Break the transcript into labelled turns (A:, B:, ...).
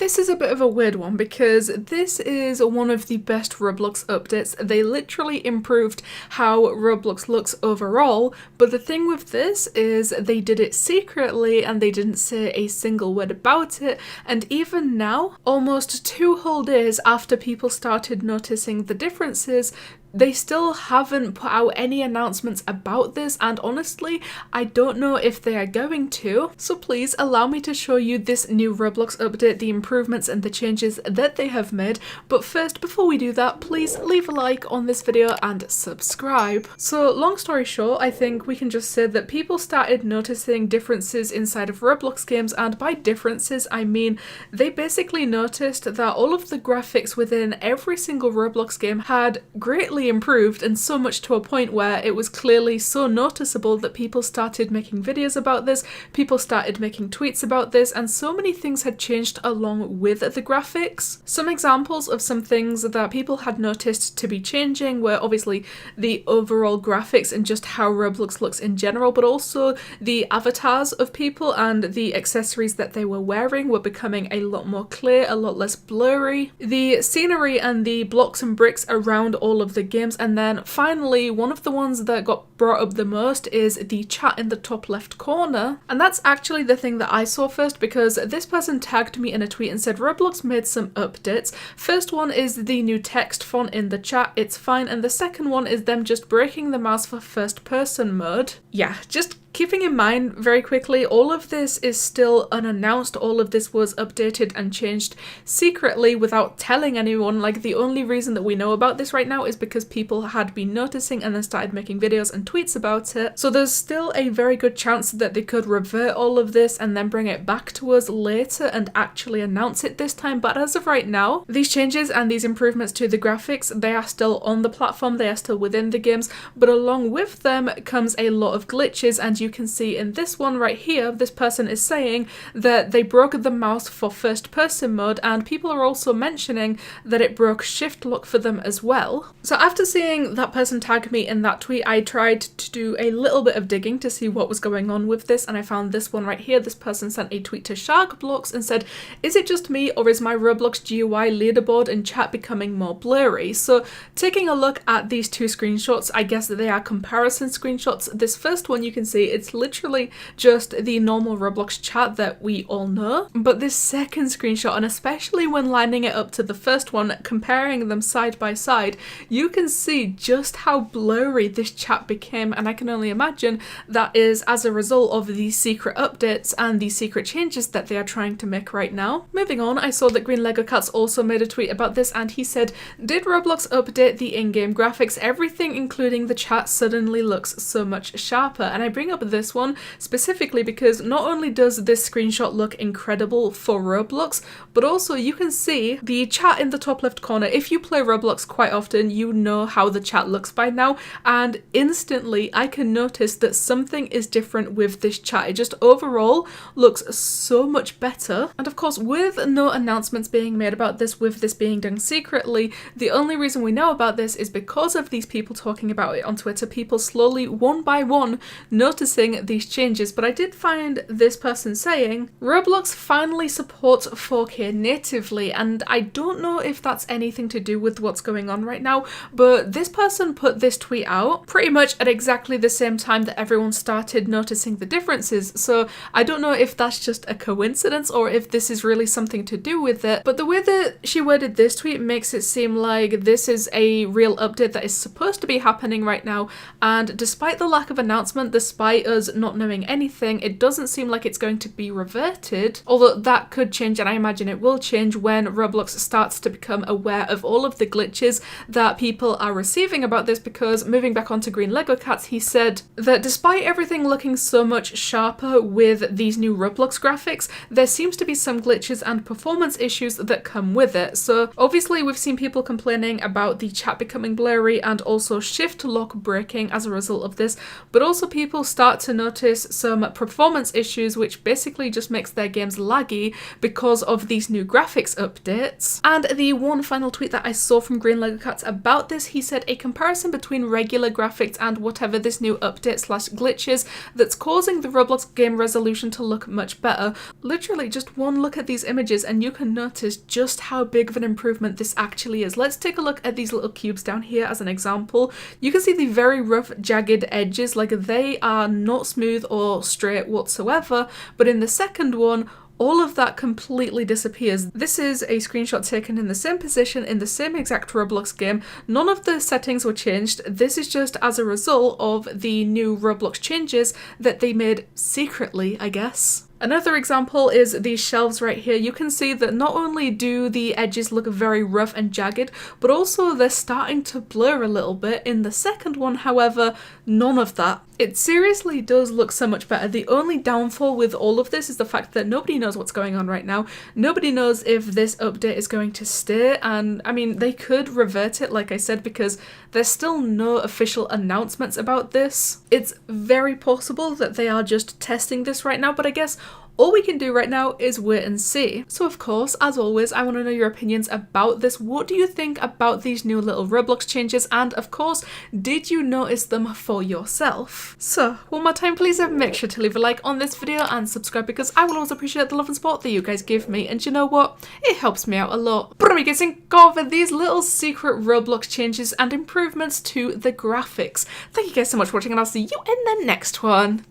A: This is a bit of a weird one because this is one of the best Roblox updates. They literally improved how Roblox looks overall, but the thing with this is they did it secretly and they didn't say a single word about it, and even now, almost 2 whole days after people started noticing the differences, they still haven't put out any announcements about this, and honestly, I don't know if they are going to. So please allow me to show you this new Roblox update, the improvements and the changes that they have made. But first, before we do that, please leave a like on this video and subscribe. So long story short, I think we can just say that people started noticing differences inside of Roblox games, and by differences I mean they basically noticed that all of the graphics within every single Roblox game had greatly improved, and so much to a point where it was clearly so noticeable that people started making videos about this, people started making tweets about this, and so many things had changed along with the graphics. Some examples of some things that people had noticed to be changing were obviously the overall graphics and just how Roblox looks in general, but also the avatars of people and the accessories that they were wearing were becoming a lot more clear, a lot less blurry. The scenery and the blocks and bricks around all of the games, and then finally one of the ones that got brought up the most is the chat in the top left corner, and that's actually the thing that I saw first because this person tagged me in a tweet and said Roblox made some updates. First one is the new text font in the chat, it's fine, and the second one is them just breaking the mouse for first person mode. Yeah, just keeping in mind very quickly, all of this is still unannounced. All of this was updated and changed secretly without telling anyone. Like, the only reason that we know about this right now is because people had been noticing and then started making videos and tweets about it. So there's still a very good chance that they could revert all of this and then bring it back to us later and actually announce it this time. But as of right now, these changes and these improvements to the graphics, they are still on the platform, they are still within the games, but along with them comes a lot of glitches, and you can see in this one right here, this person is saying that they broke the mouse for first person mode, and people are also mentioning that it broke shift lock for them as well. So after seeing that person tag me in that tweet, I tried to do a little bit of digging to see what was going on with this, and I found this one right here. This person sent a tweet to Sharkblocks and said, is it just me or is my Roblox GUI leaderboard and chat becoming more blurry? So taking a look at these 2 screenshots, I guess that they are comparison screenshots. This first one you can see it's literally just the normal Roblox chat that we all know. But this second screenshot, and especially when lining it up to the first one, comparing them side by side, you can see just how blurry this chat became, and I can only imagine that is as a result of these secret updates and the secret changes that they are trying to make right now. Moving on, I saw that Green Lego Cats also made a tweet about this, and he said, did Roblox update the in-game graphics? Everything including the chat suddenly looks so much sharper. And I bring up this one specifically because not only does this screenshot look incredible for Roblox, but also you can see the chat in the top left corner. If you play Roblox quite often, you know how the chat looks by now, and instantly I can notice that something is different with this chat. It just overall looks so much better. And of course, with no announcements being made about this, with this being done secretly, the only reason we know about this is because of these people talking about it on Twitter, people slowly, one by one, noticing these changes. But I did find this person saying, Roblox finally supports 4K natively, and I don't know if that's anything to do with what's going on right now, but this person put this tweet out pretty much at exactly the same time that everyone started noticing the differences. So I don't know if that's just a coincidence or if this is really something to do with it, but the way that she worded this tweet makes it seem like this is a real update that is supposed to be happening right now, and despite the lack of announcement, despite us not knowing anything, it doesn't seem like it's going to be reverted, although that could change, and I imagine it will change when Roblox starts to become aware of all of the glitches that people are receiving about this. Because moving back onto Green Lego Cats, he said that despite everything looking so much sharper with these new Roblox graphics, there seems to be some glitches and performance issues that come with it. So obviously we've seen people complaining about the chat becoming blurry and also shift lock breaking as a result of this, but also people started start to notice some performance issues, which basically just makes their games laggy because of these new graphics updates. And the one final tweet that I saw from Green Lego Cats about this, he said a comparison between regular graphics and whatever this new update slash glitch is that's causing the Roblox game resolution to look much better. Literally just one look at these images and you can notice just how big of an improvement this actually is. Let's take a look at these little cubes down here as an example. You can see the very rough jagged edges, like they are not smooth or straight whatsoever, but in the second one all of that completely disappears. This is a screenshot taken in the same position in the same exact Roblox game. None of the settings were changed. This is just as a result of the new Roblox changes that they made secretly, I guess. Another example is these shelves right here. You can see that not only do the edges look very rough and jagged, but also they're starting to blur a little bit. In the second one, however, none of that. It seriously does look so much better. The only downfall with all of this is the fact that nobody knows what's going on right now. Nobody knows if this update is going to stay, and I mean, they could revert it, like I said, because there's still no official announcements about this. It's very possible that they are just testing this right now, but I guess all we can do right now is wait and see. So of course, as always, I want to know your opinions about this. What do you think about these new little Roblox changes? And of course, did you notice them for yourself? So one more time, please make sure to leave a like on this video and subscribe, because I will always appreciate the love and support that you guys give me. And you know what? It helps me out a lot. But I'm guessing over these little secret Roblox changes and improvements to the graphics. Thank you guys so much for watching, and I'll see you in the next one.